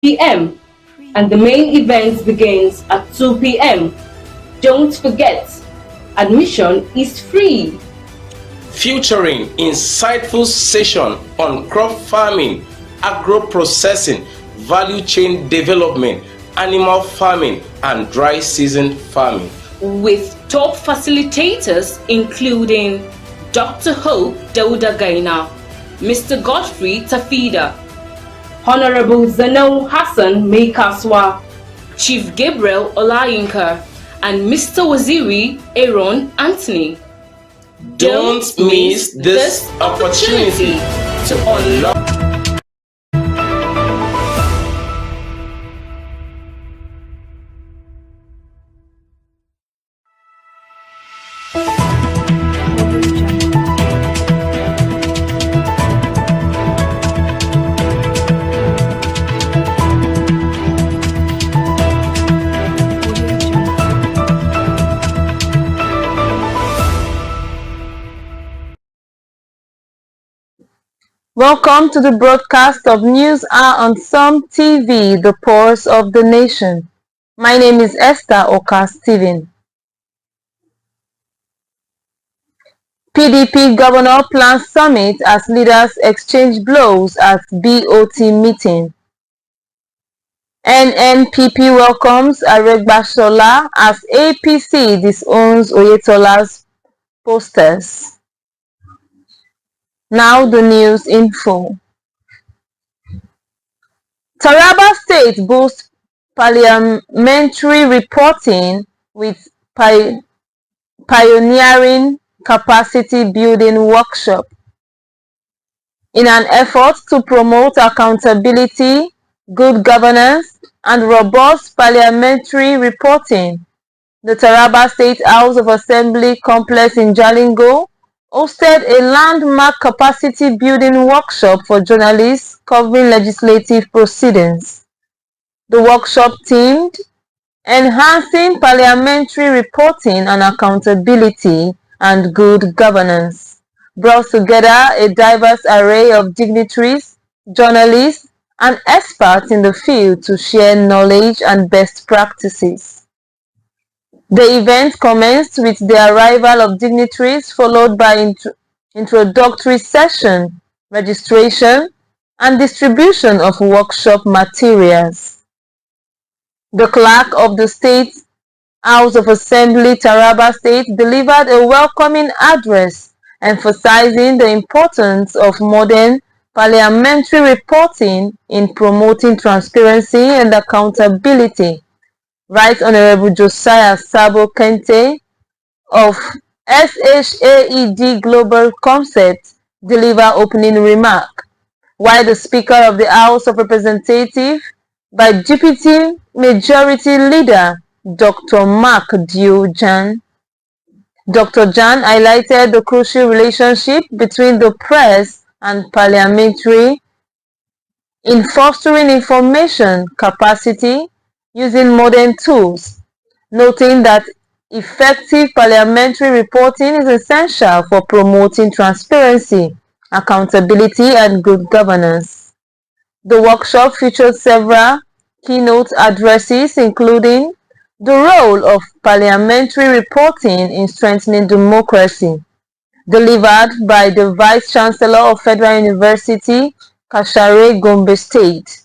p.m. and the main event begins at 2 p.m. Don't forget, admission is free. Featuring insightful session on crop farming, agro-processing, value chain development, animal farming, and dry season farming. With top facilitators including Dr. Hope Dauda Gaina, Mr. Godfrey Tafida, Honorable Zano Hassan Meikaswa, Chief Gabriel Olayinka, and Mr. Waziri Aaron Anthony. Don't miss this opportunity to unlock. Welcome to the broadcast of News Hour on Sumtv, the pulse of the nation. My name is Esther Oka-Steven. PDP Governor plans summit as leaders exchange blows at BOT meeting. NNPP welcomes Aregbasola as APC disowns Oyetola's posters. Now the news info. Taraba State boosts parliamentary reporting with pioneering capacity building workshop. In an effort to promote accountability, good governance, and robust parliamentary reporting, the Taraba State House of Assembly complex in Jalingo hosted a landmark capacity building workshop for journalists covering legislative proceedings. The workshop themed Enhancing Parliamentary Reporting and Accountability and Good Governance brought together a diverse array of dignitaries, journalists, and experts in the field to share knowledge and best practices. The event commenced with the arrival of dignitaries, followed by introductory session, registration, and distribution of workshop materials. The clerk of the State House of Assembly, Taraba State, delivered a welcoming address emphasizing the importance of modern parliamentary reporting in promoting transparency and accountability. Right Honorable Josiah Sabo Kente of SHAED Global Concept delivered opening remark, while the Speaker of the House of Representatives by Deputy Majority Leader Dr. Mark Jan highlighted the crucial relationship between the press and parliamentary in fostering information capacity using modern tools, noting that effective parliamentary reporting is essential for promoting transparency, accountability, and good governance. The workshop featured several keynote addresses, including the role of parliamentary reporting in strengthening democracy, delivered by the Vice Chancellor of Federal University, Kashare Gombe State.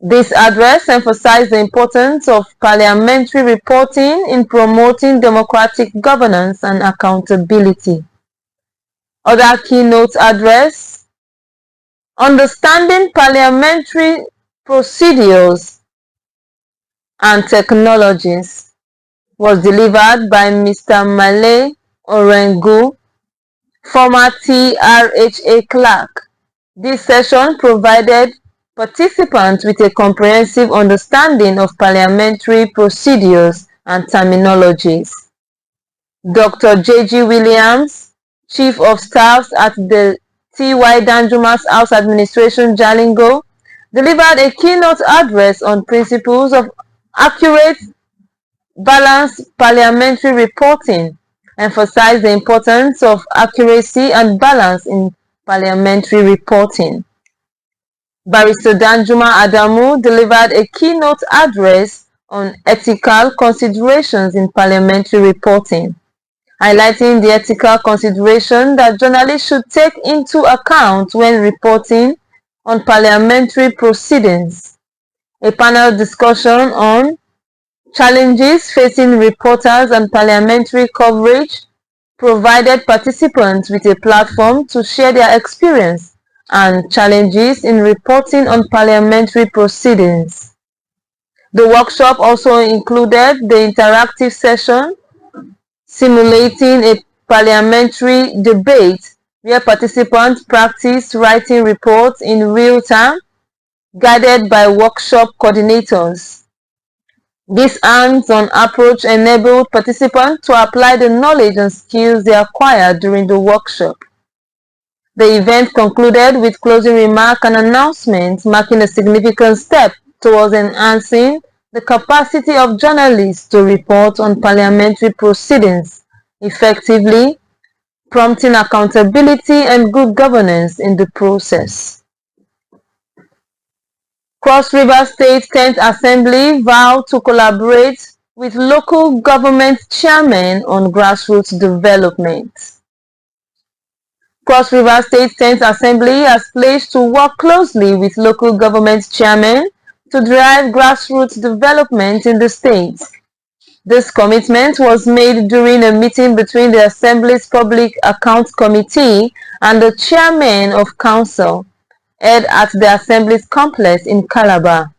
This address emphasized the importance of parliamentary reporting in promoting democratic governance and accountability. Other keynote address, Understanding Parliamentary Procedures and Technologies, was delivered by Mr. Male Orengu, former TRHA clerk. This session provided participants with a comprehensive understanding of parliamentary procedures and terminologies. Dr. J.G. Williams, Chief of Staff at the T.Y. Danjuma's House Administration Jalingo, delivered a keynote address on principles of accurate, balanced parliamentary reporting, emphasized the importance of accuracy and balance in parliamentary reporting. Barrister Danjuma Adamu delivered a keynote address on ethical considerations in parliamentary reporting, highlighting the ethical consideration that journalists should take into account when reporting on parliamentary proceedings. A panel discussion on challenges facing reporters and parliamentary coverage provided participants with a platform to share their experience and challenges in reporting on parliamentary proceedings. The workshop also included the interactive session simulating a parliamentary debate where participants practiced writing reports in real time, guided by workshop coordinators. This hands-on approach enabled participants to apply the knowledge and skills they acquired during the workshop. The event concluded with closing remarks and announcements, marking a significant step towards enhancing the capacity of journalists to report on parliamentary proceedings effectively, prompting accountability and good governance in the process. Cross River State 10th Assembly vowed to collaborate with local government chairmen on grassroots development. Cross River State 10th Assembly has pledged to work closely with local government chairmen to drive grassroots development in the state. This commitment was made during a meeting between the Assembly's Public Accounts Committee and the Chairman of Council, held at the Assembly's complex in Calabar.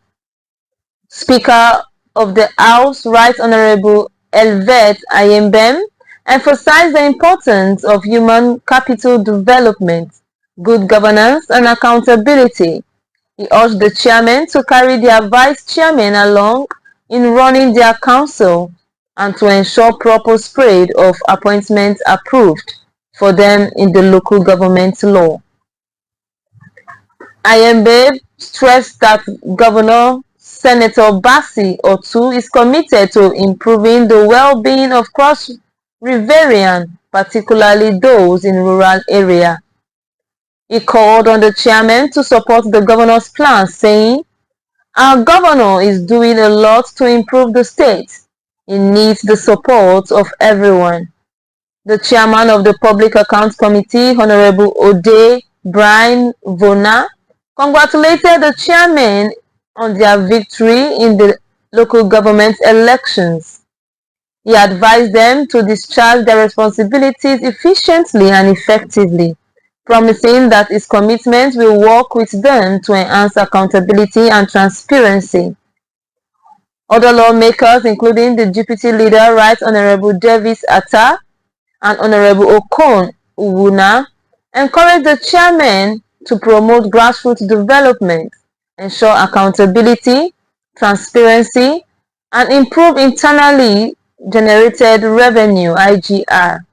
Speaker of the House, Right Honorable Elvet Ayembem, emphasized the importance of human capital development, good governance, and accountability. He urged the chairman to carry their vice chairman along in running their council and to ensure proper spread of appointments approved for them in the local government law. Ayembe stressed that Governor Senator Bassi Otu is committed to improving the well-being of Cross Riverians, particularly those in rural areas. He called on the chairman to support the governor's plan, saying, "Our governor is doing a lot to improve the state. He needs the support of everyone." The chairman of the Public Accounts Committee, Honorable Ode Brian Vona, congratulated the chairman on their victory in the local government elections. He advised them to discharge their responsibilities efficiently and effectively, promising that his commitment will work with them to enhance accountability and transparency. Other lawmakers, including the Deputy Leader, Right Honorable Davis Atta and Honorable Okon Uwuna, encouraged the chairman to promote grassroots development, ensure accountability, transparency, and improve internally generated revenue (IGR).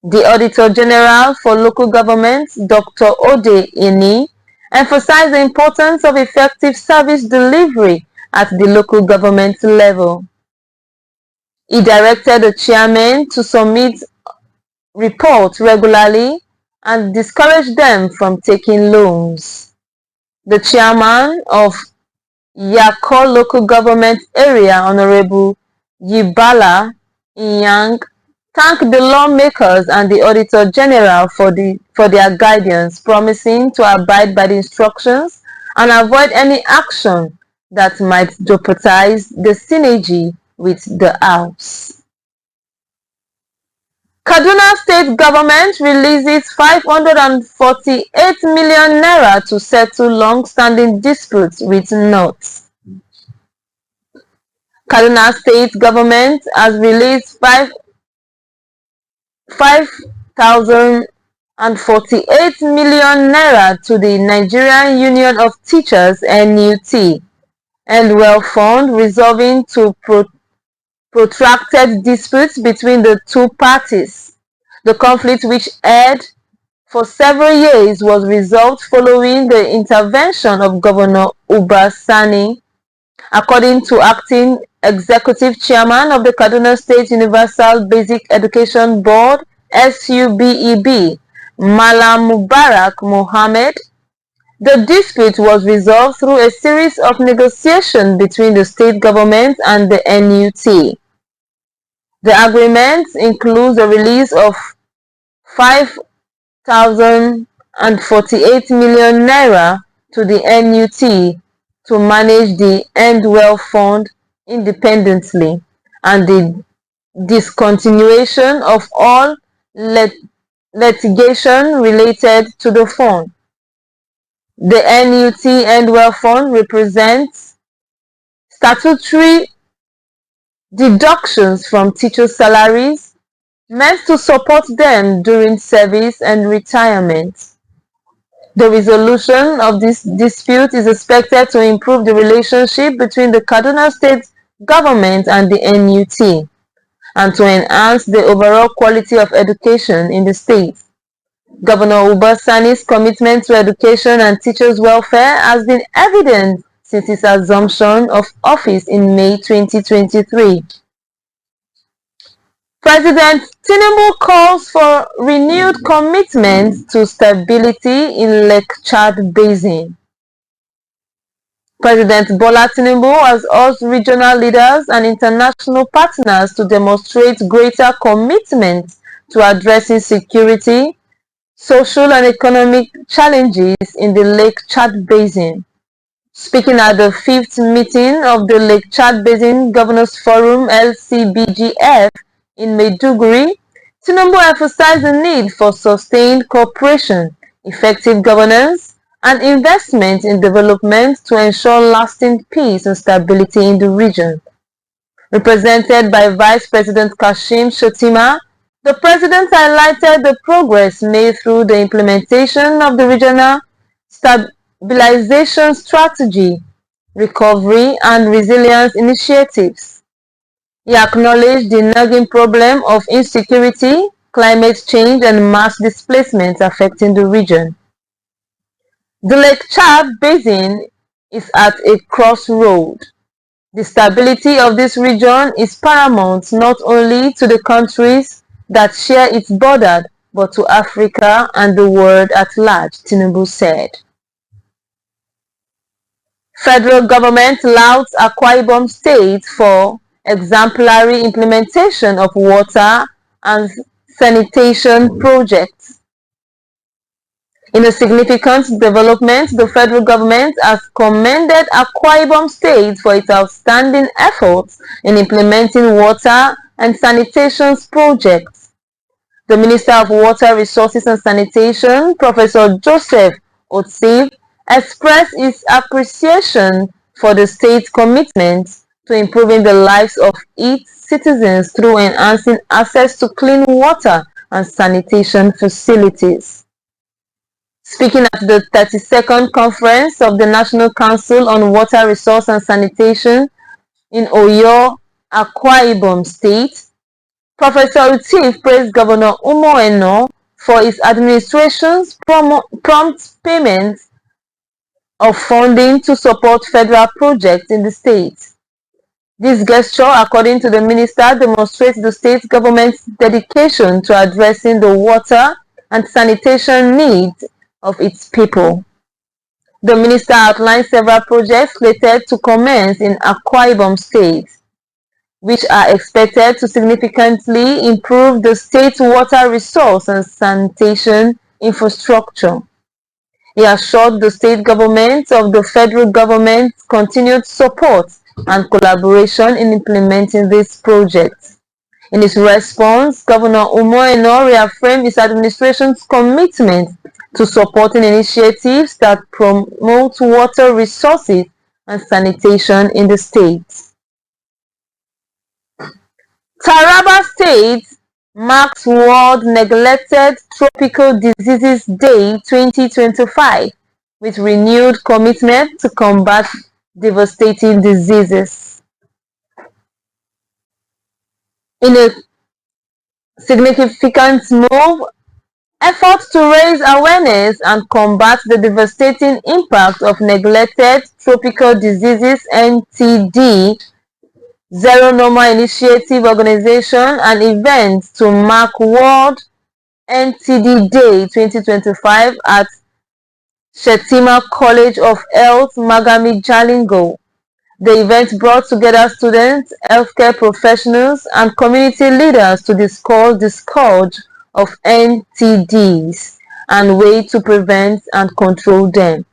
The Auditor General for Local Governments, Dr. Ode Eni, emphasized the importance of effective service delivery at the local government level. He directed the chairman to submit reports regularly and discouraged them from taking loans. The chairman of Yako Local Government Area, Honorable Yibala Inyang, thanked the lawmakers and the Auditor General for their guidance, promising to abide by the instructions and avoid any action that might jeopardize the synergy with the House. Kaduna State Government releases 548 million naira to settle long-standing disputes with North. Kaduna State Government has released 5,048 million naira to the Nigerian Union of Teachers (NUT) and Well Fund, resolving two protracted disputes between the two parties. The conflict, which had for several years, was resolved following the intervention of Governor Uba Sani. According to Acting Executive Chairman of the Kaduna State Universal Basic Education Board (SUBEB), Malam Mubarak Mohammed, The dispute was resolved through a series of negotiations between the state government and the NUT. The agreement includes the release of 5,048 million naira to the NUT to manage the Endwell Fund independently, and the discontinuation of all litigation related to the fund. The NUT Endwell Fund represents statutory deductions from teachers' salaries meant to support them during service and retirement. The resolution of this dispute is expected to improve the relationship between the Kaduna State government and the NUT, and to enhance the overall quality of education in the state. Governor Uba Sani's commitment to education and teachers' welfare has been evident since his assumption of office in May 2023. President Tinubu calls for renewed commitment to stability in Lake Chad Basin. President Bola Tinubu has urged regional leaders and international partners to demonstrate greater commitment to addressing security, social and economic challenges in the Lake Chad Basin. Speaking at the 5th meeting of the Lake Chad Basin Governors Forum LCBGF in Maiduguri, Tinubu emphasized the need for sustained cooperation, effective governance, and investment in development to ensure lasting peace and stability in the region. Represented by Vice President Kashim Shettima, the President highlighted the progress made through the implementation of the regional stabilization strategy, recovery, and resilience initiatives. He acknowledged the nagging problem of insecurity, climate change, and mass displacement affecting the region. The Lake Chad Basin is at a crossroad. The stability of this region is paramount not only to the countries that share its border, but to Africa and the world at large, Tinubu said. Federal government louds Akwa Ibom State for exemplary implementation of water and sanitation projects. In a significant development, the federal government has commended Akwa Ibom State for its outstanding efforts in implementing water and sanitation projects. The Minister of Water Resources and Sanitation, Professor Joseph Otsiv, expressed his appreciation for the state's commitment to improving the lives of its citizens through enhancing access to clean water and sanitation facilities. Speaking at the 32nd Conference of the National Council on Water Resource and Sanitation in Oyo, Akwa Ibom State, Professor Utif praised Governor Umo Eno for his administration's prompt payment of funding to support federal projects in the state. This gesture, according to the minister, demonstrates the state government's dedication to addressing the water and sanitation needs of its people. The minister outlined several projects slated to commence in Akwa Ibom State, which are expected to significantly improve the state's water resource and sanitation infrastructure. He assured the state government of the federal government's continued support and collaboration in implementing these projects. In his response, Governor Umo Eno reaffirmed his administration's commitment to supporting initiatives that promote water resources and sanitation in the state. Taraba State marks World Neglected Tropical Diseases Day 2025 with renewed commitment to combat devastating diseases. In a significant move, efforts to raise awareness and combat the devastating impact of neglected tropical diseases (NTD) Zero Normal Initiative organization and events to mark World NTD Day 2025 at Shettima College of Health, Magami Jalingo. The event brought together students, healthcare professionals, and community leaders to discuss the scourge of NTDs and ways to prevent and control them.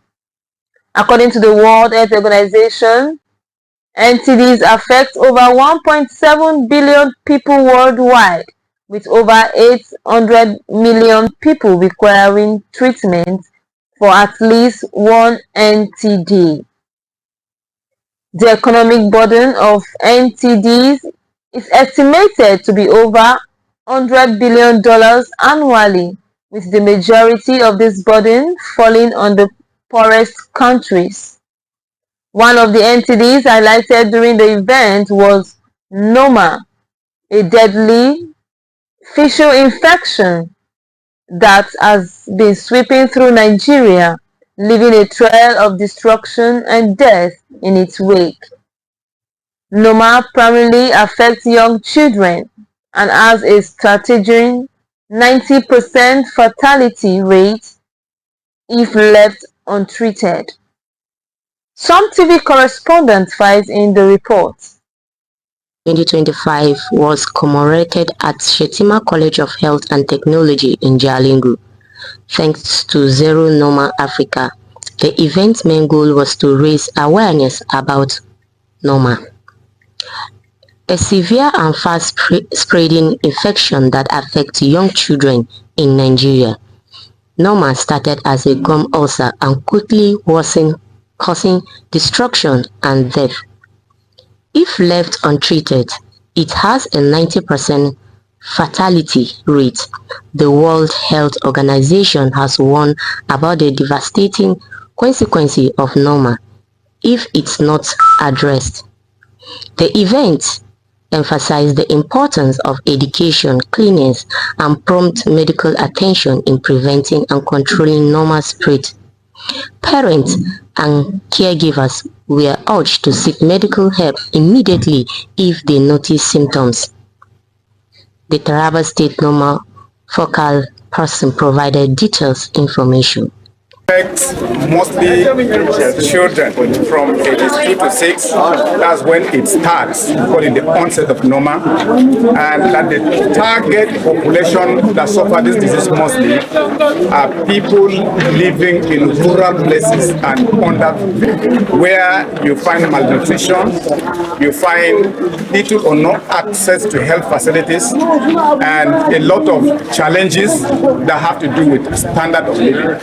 According to the World Health Organization, NTDs affect over 1.7 billion people worldwide, with over 800 million people requiring treatment for at least one NTD. The economic burden of NTDs is estimated to be over $100 billion annually, with the majority of this burden falling on the poorest countries. One of the NTDs highlighted during the event was Noma, a deadly facial infection that has been sweeping through Nigeria, leaving a trail of destruction and death in its wake. Noma primarily affects young children and has a staggering 90% fatality rate if left untreated. Sumtv correspondent files in the report. 2025 was commemorated at Shettima College of Health and Technology in Jalingo. Thanks to Zero Noma Africa, the event's main goal was to raise awareness about Noma, a severe and fast-spreading infection that affects young children in Nigeria. Noma started as a gum ulcer and quickly worsened, causing destruction and death. If left untreated, it has a 90% fatality rate. The World Health Organization has warned about the devastating consequences of Noma if it's not addressed. The event emphasized the importance of education, cleanliness, and prompt medical attention in preventing and controlling Noma spread. Parents and caregivers were urged to seek medical help immediately if they notice symptoms. The Taraba State Noma focal person provided detailed information. Mostly children from ages 2 to 6. That's when it starts, calling the onset of Noma, and that the target population that suffer this disease mostly are people living in rural places and underdeveloped, where you find malnutrition, you find little or no access to health facilities, and a lot of challenges that have to do with standard of living.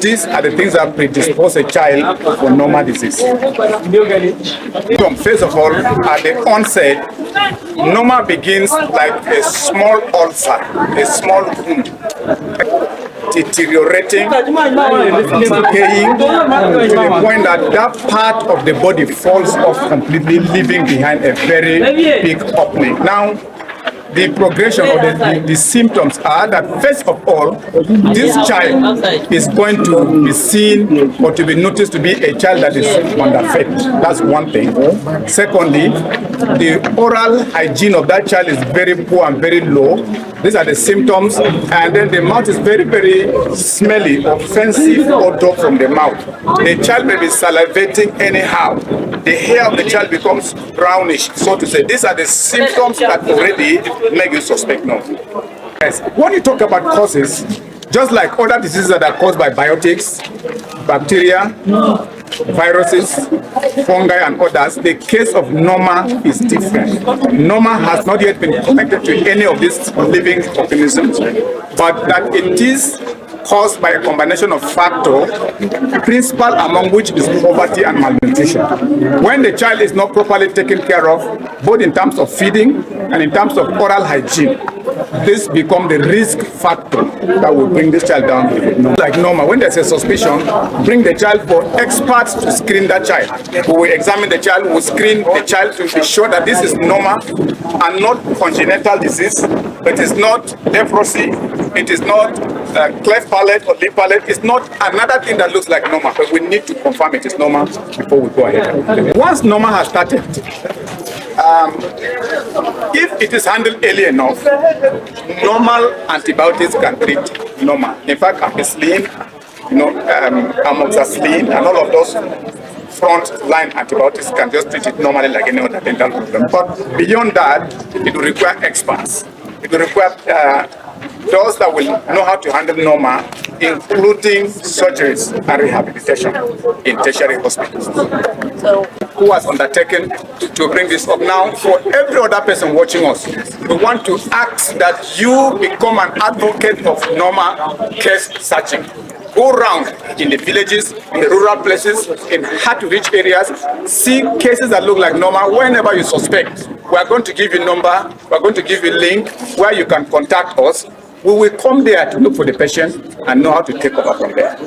These are the things that predispose a child for Noma disease. First of all, at the onset, Noma begins like a small ulcer, a small wound, deteriorating, decaying, to the point that that part of the body falls off completely, leaving behind a very big opening. Now, the progression or the symptoms are that, first of all, this child is going to be seen or to be noticed to be a child that is underfed. That's one thing. Secondly, the oral hygiene of that child is very poor and very low. These are the symptoms. And then the mouth is very, very smelly, offensive odor from the mouth. The child may be salivating anyhow. The hair of the child becomes brownish, so to say. These are the symptoms that already make you suspect Noma. Yes. When you talk about causes, just like other diseases that are caused by biotics, bacteria, viruses, fungi, and others, the case of Noma is different. Noma has not yet been connected to any of these living organisms, but that it is caused by a combination of factors, principal among which is poverty and malnutrition. When the child is not properly taken care of, both in terms of feeding and in terms of oral hygiene, this becomes the risk factor that will bring this child down. Like Noma, when there's a suspicion, bring the child for experts to screen that child. We will examine the child, we will screen the child to be sure that this is Noma and not congenital disease. It is not leprosy, it is not cleft palate or lip palate. It's not another thing that looks like Noma, but we need to confirm it is Noma before we go ahead. Once Noma has started, if it is handled early enough, normal antibiotics can treat Noma. In fact, ampicillin, amoxicillin and all of those front-line antibiotics can just treat it normally like any other dental problem. But beyond that, it will require experts. It will require those that will know how to handle normal, including surgeries and rehabilitation in tertiary hospitals. So, who has undertaken to bring this up now? For every other person watching us, we want to ask that you become an advocate of normal case searching. Go around in the villages, in the rural places, in hard-to-reach areas, see cases that look like normal. Whenever you suspect, we are going to give you a number, we are going to give you a link where you can contact us. We will come there to look for the patient and know how to take over from there.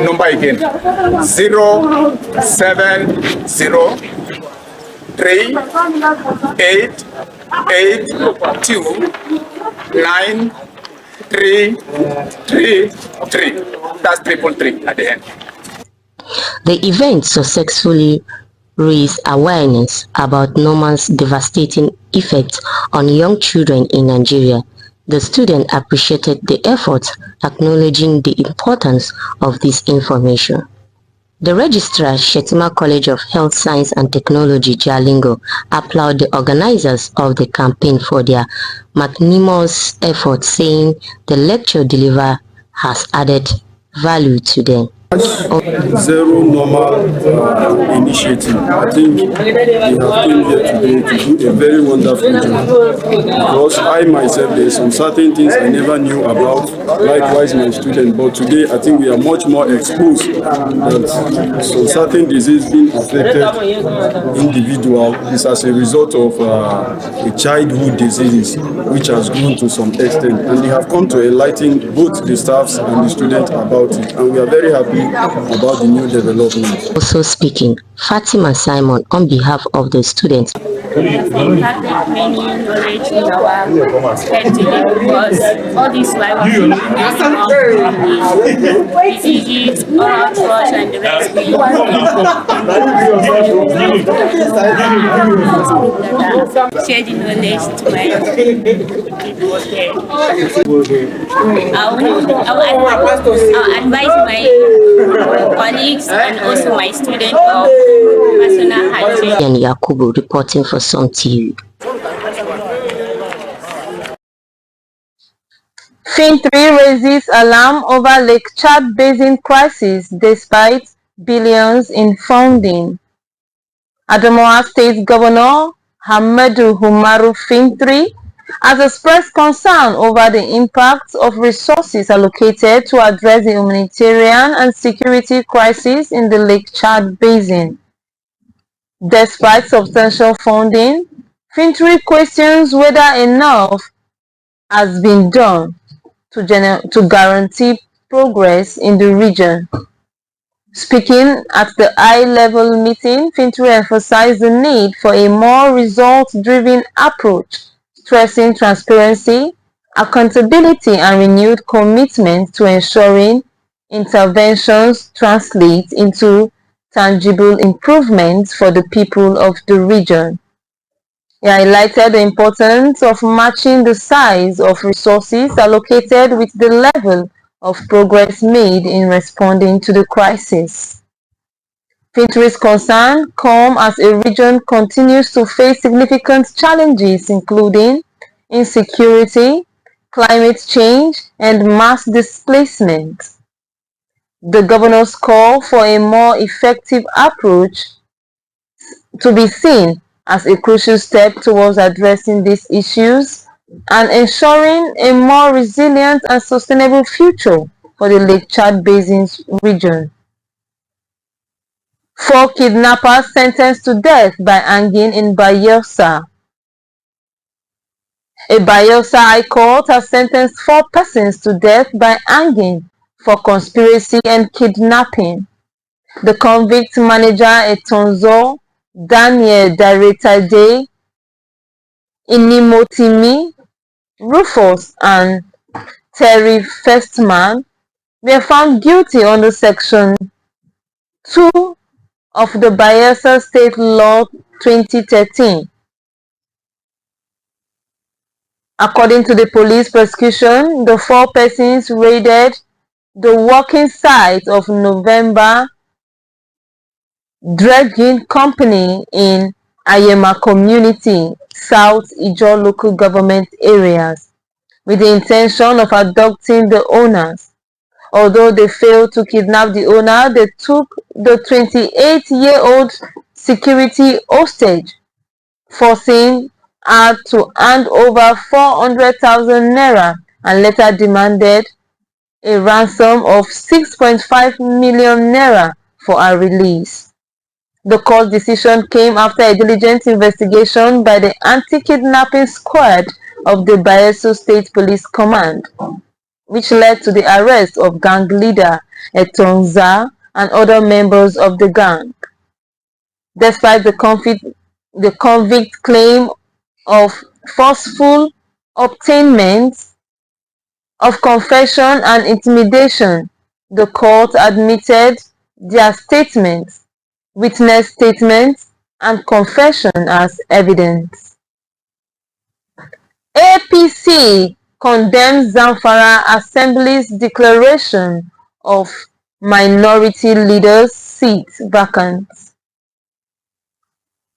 Number again, 07038829333. That's 333 at the end. The event successfully raised awareness about Norman's devastating effects on young children in Nigeria. The student appreciated the effort, acknowledging the importance of this information. The registrar, Shetima College of Health Science and Technology, Jalingo, applauded the organizers of the campaign for their magnanimous effort, saying the lecture delivered has added value to them. Zero normal initiative. I think we have came here today to do a very wonderful job, because I myself, there are some certain things I never knew about, likewise my student, but today I think we are much more exposed that some certain disease being affected individual is as a result of a childhood disease which has grown to some extent, and they have come to enlighten both the staffs and the students about it, and we are very happy about the new development. Also speaking, Fatima Simon on behalf of the students. We have impacted many knowledge in our head today, because all this while we diseases, oral flush and the rest share the knowledge to my people here. I'll advise my colleagues and also my students of personal hygiene. And Yakubu reporting for Sumtv. FIN3 raises alarm over Lake Chad Basin crisis despite billions in funding. Adamawa State Governor Hamadu Umaru FIN3 has expressed concern over the impact of resources allocated to address the humanitarian and security crisis in the Lake Chad Basin. Despite substantial funding, FIN3 questions whether enough has been done to guarantee progress in the region. Speaking at the high-level meeting, FIN3 emphasized the need for a more results-driven approach, stressing transparency, accountability, and renewed commitment to ensuring interventions translate into tangible improvements for the people of the region. He highlighted the importance of matching the size of resources allocated with the level of progress made in responding to the crisis. FIN3's concern come as a region continues to face significant challenges, including insecurity, climate change, and mass displacement. The governor's call for a more effective approach to be seen as a crucial step towards addressing these issues and ensuring a more resilient and sustainable future for the Lake Chad Basin's region. 4 kidnappers sentenced to death by hanging in Bayelsa. A Bayelsa High Court has sentenced 4 persons to death by hanging for conspiracy and kidnapping. The convict manager Etonzo Daniel Daretade, Inimotimi, Rufus, and Terry Firstman were found guilty under Section 2 of the Bayelsa State Law 2013. According to the police prosecution, the 4 persons raided the working site of November Dredging Company in Ayema Community, South Ijaw local government areas, with the intention of abducting the owners. Although they failed to kidnap the owner, they took the 28-year-old security hostage, forcing her to hand over 400,000 naira and later demanded a ransom of 6.5 million naira for her release. The court decision came after a diligent investigation by the anti-kidnapping squad of the Bayelsa State Police Command, which led to the arrest of gang leader Etonza and other members of the gang. Despite the convict claim of forceful obtainment of confession and intimidation, the court admitted their statements, witness statements, and confession as evidence. APC condemns Zamfara Assembly's declaration of minority leaders' seats vacant.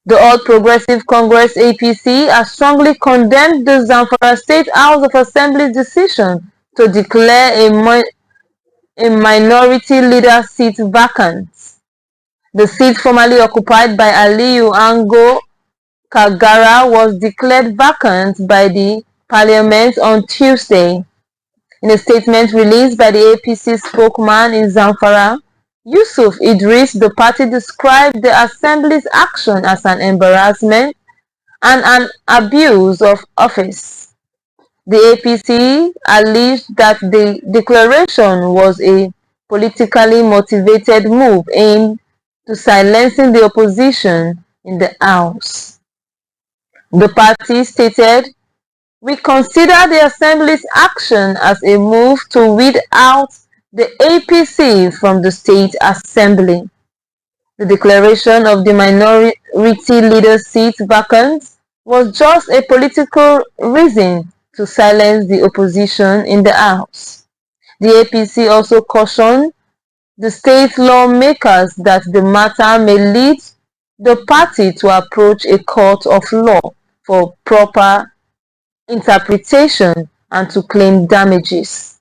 The All Progressive Congress APC has strongly condemned the Zamfara State House of Assembly's decision to declare a minority leader seat vacant. The seat formerly occupied by Aliyu Ango Kagara was declared vacant by the Parliament on Tuesday. In a statement released by the APC spokesman in Zamfara, Yusuf Idris, the party described the Assembly's action as an embarrassment and an abuse of office. The APC alleged that the declaration was a politically motivated move aimed to silencing the opposition in the House. The party stated, "We consider the Assembly's action as a move to weed out the APC from the State Assembly. The declaration of the minority leader seat vacant was just a political reason to silence the opposition in the House." The APC also cautioned the state lawmakers that the matter may lead the party to approach a court of law for proper interpretation and to claim damages.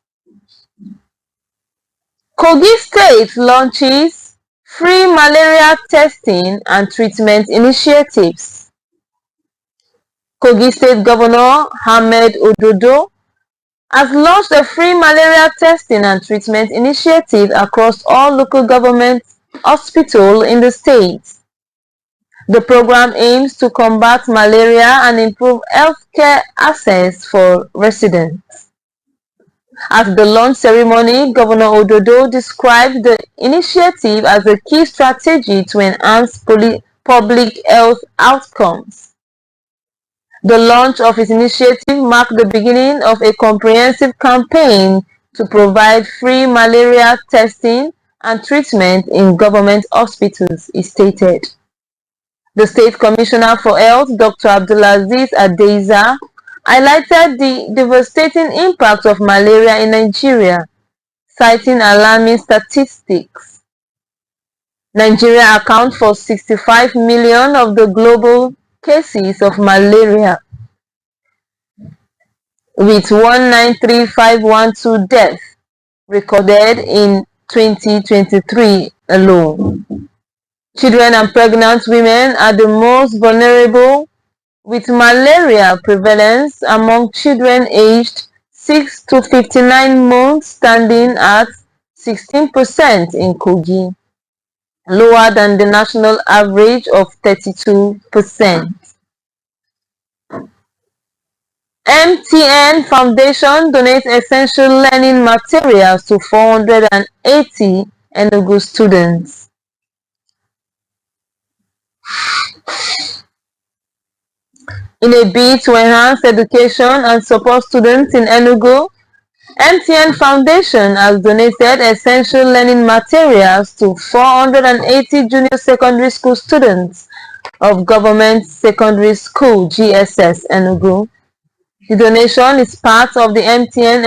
Kogi State launches free malaria testing and treatment initiatives. Kogi State Governor Ahmed Ododo has launched a free malaria testing and treatment initiative across all local government hospitals in the state. The program aims to combat malaria and improve healthcare access for residents. At the launch ceremony, Governor Ododo described the initiative as a key strategy to enhance public health outcomes. The launch of his initiative marked the beginning of a comprehensive campaign to provide free malaria testing and treatment in government hospitals, he stated. The State Commissioner for Health, Dr. Abdulaziz Adeza, highlighted the devastating impact of malaria in Nigeria, citing alarming statistics. Nigeria accounts for 65 million of the global cases of malaria, with 193,512 deaths recorded in 2023 alone. Children and pregnant women are the most vulnerable, with malaria prevalence among children aged 6 to 59 months standing at 16% in Kogi, lower than the national average of 32%. MTN Foundation donates essential learning materials to 480 Enugu students. In a bid to enhance education and support students in Enugu, MTN Foundation has donated essential learning materials to 480 junior secondary school students of Government Secondary School GSS Enugu. The donation is part of the MTN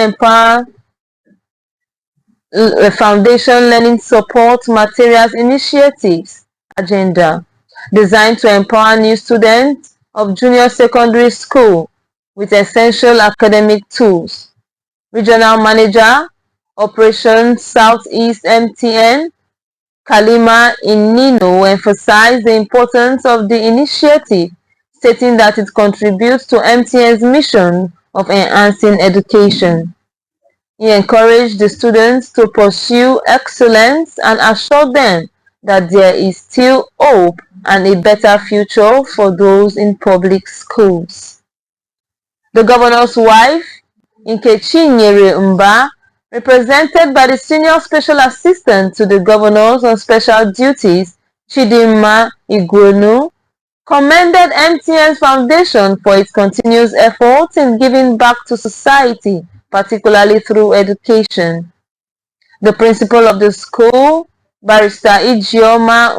Foundation Learning Support Materials Initiatives agenda, designed to empower new students of junior secondary school with essential academic tools. Regional Manager, Operations Southeast MTN, Kalima Inino emphasized the importance of the initiative, stating that it contributes to MTN's mission of enhancing education. He encouraged the students to pursue excellence and assured them that there is still hope and a better future for those in public schools. The governor's wife, Nkechi Nyere Mba, represented by the Senior Special Assistant to the Governors on Special Duties, Chidinma Igwenu, commended MTN's foundation for its continuous efforts in giving back to society, particularly through education. The principal of the school, Barrister Ijeoma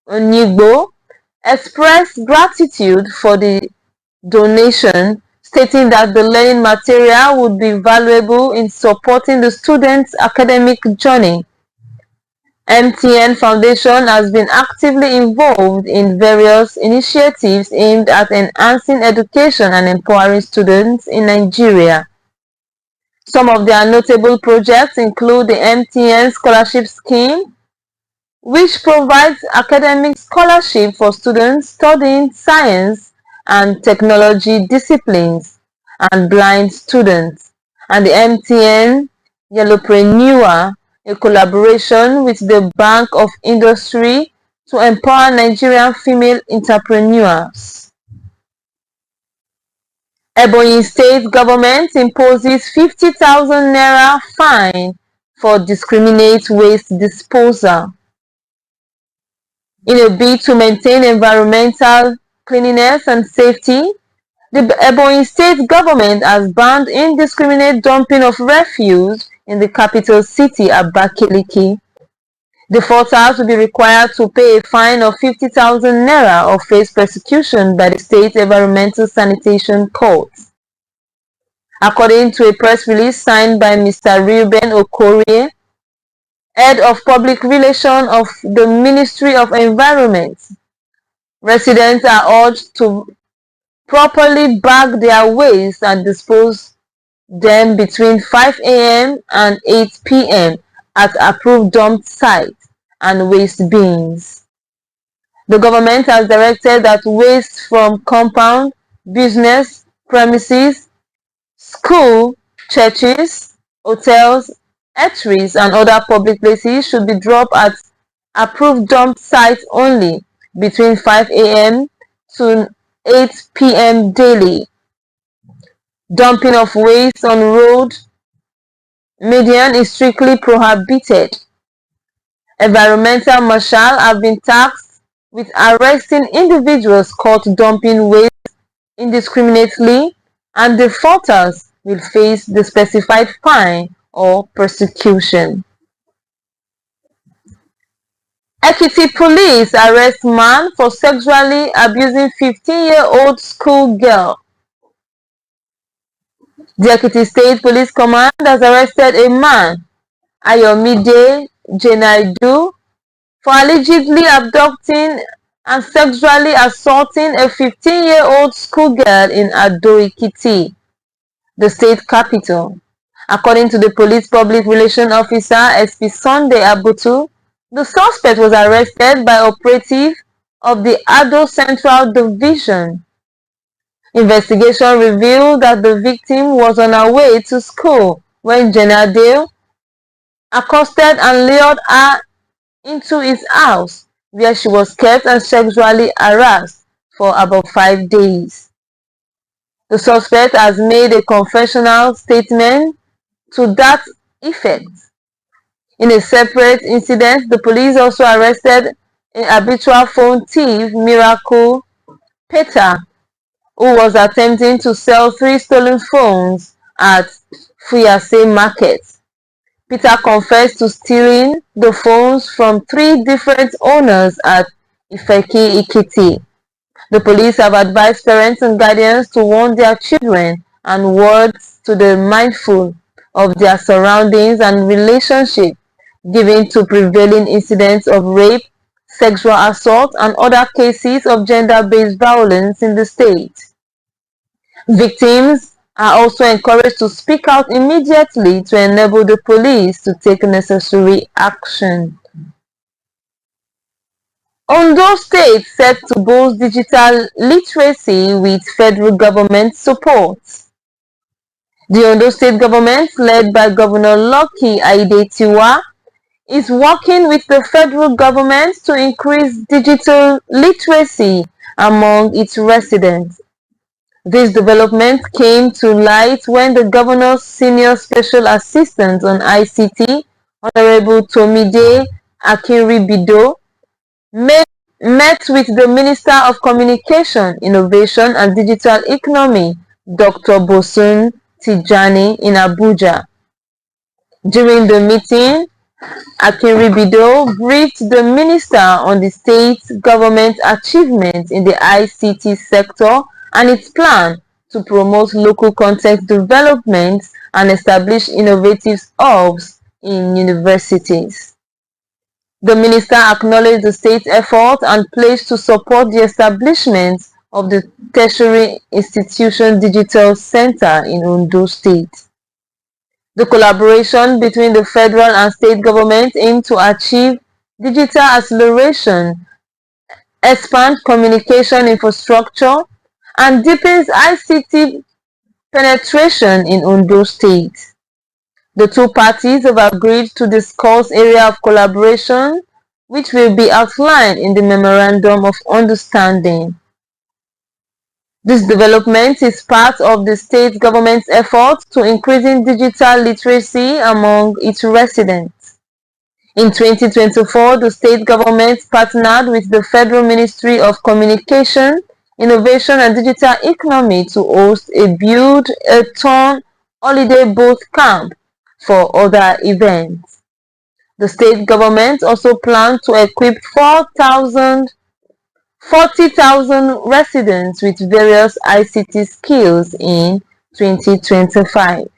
Onigbo, expressed gratitude for the donation, stating that the learning material would be valuable in supporting the students' academic journey. MTN Foundation has been actively involved in various initiatives aimed at enhancing education and empowering students in Nigeria. Some of their notable projects include the MTN Scholarship Scheme, which provides academic scholarship for students studying science and technology disciplines and blind students, and the MTN Yellowpreneur, a collaboration with the Bank of Industry to empower Nigerian female entrepreneurs. Ebonyi State government imposes 50,000 naira fine for discriminate waste disposal. In a bid to maintain environmental cleanliness and safety, the Ebonyi State government has banned indiscriminate dumping of refuse in the capital city, Abakaliki. Defaulters will be required to pay a fine of 50,000 naira or face prosecution by the State Environmental Sanitation Court. According to a press release signed by Mr. Reuben Okorie, Head of Public Relations of the Ministry of Environment, residents are urged to properly bag their waste and dispose them between 5 a.m. and 8 p.m. at approved dump sites and waste bins. The government has directed that waste from compound, business, premises, school, churches, hotels, eateries, and other public places should be dropped at approved dump sites only between 5 a.m. to 8 p.m. daily. Dumping of waste on road median is strictly prohibited. Environmental marshals have been tasked with arresting individuals caught dumping waste indiscriminately, and defaulters will face the specified fine or prosecution. Ekiti police arrest man for sexually abusing 15-year-old school girl. The Ekiti State Police Command has arrested a man, Ayomide Jenaidu, for allegedly abducting and sexually assaulting a 15-year-old schoolgirl in Ado-Ekiti, the state capital. According to the police public relations officer, SP Sunday Abutu, the suspect was arrested by operatives of the Ado Central Division. Investigation revealed that the victim was on her way to school when Jenade accosted and lured her into his house, where she was kept and sexually harassed for about 5 days. The suspect has made a confessional statement to that effect. In a separate incident, the police also arrested an habitual phone thief, Miracle Peter, who was attempting to sell 3 stolen phones at Fuyase Market. Peter confessed to stealing the phones from 3 different owners at Ifeki Ikiti. The police have advised parents and guardians to warn their children and wards to be mindful of their surroundings and relationship, given to prevailing incidents of rape, sexual assault, and other cases of gender-based violence in the state. Victims are also encouraged to speak out immediately to enable the police to take necessary action. Ondo State set to boost digital literacy with federal government support. The Ondo State government, led by Governor Lucky Aiyedatiwa, is working with the federal government to increase digital literacy among its residents. This development came to light when the governor's senior special assistant on ICT, Honorable Tomide Akinribido, met with the Minister of Communication, Innovation and Digital Economy, Dr. Bosun Tijani, in Abuja. During the meeting, Akinribido briefed the minister on the state government's achievements in the ICT sector and its plan to promote local content development and establish innovative hubs in universities. The minister acknowledged the state's effort and pledged to support the establishment of the Tertiary Institution Digital Center in Ondo State. The collaboration between the federal and state governments aims to achieve digital acceleration, expand communication infrastructure, and deepens ICT penetration in Ondo State. The two parties have agreed to discuss areas of collaboration, which will be outlined in the Memorandum of Understanding. This development is part of the state government's effort to increasing digital literacy among its residents. In 2024, the state government partnered with the Federal Ministry of Communication, Innovation and Digital Economy to host a build-a-thon holiday boot camp for other events. The state government also plans to equip 40,000 residents with various ICT skills in 2025.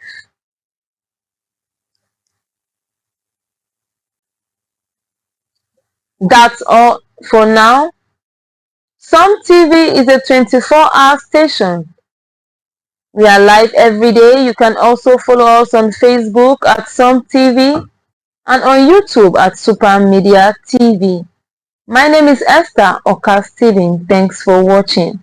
That's all for now. Sumtv is a 24-hour station. We are live every day. You can also follow us on Facebook at Sumtv and on YouTube at Super Media TV. My name is Esther Oka Steven. Thanks for watching.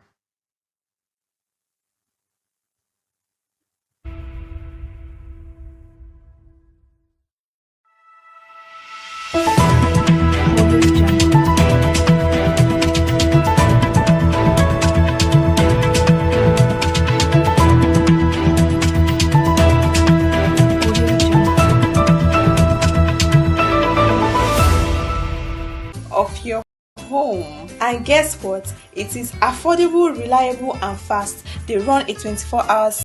Of your home. And guess what? It is affordable, reliable and fast. They run a 24 hours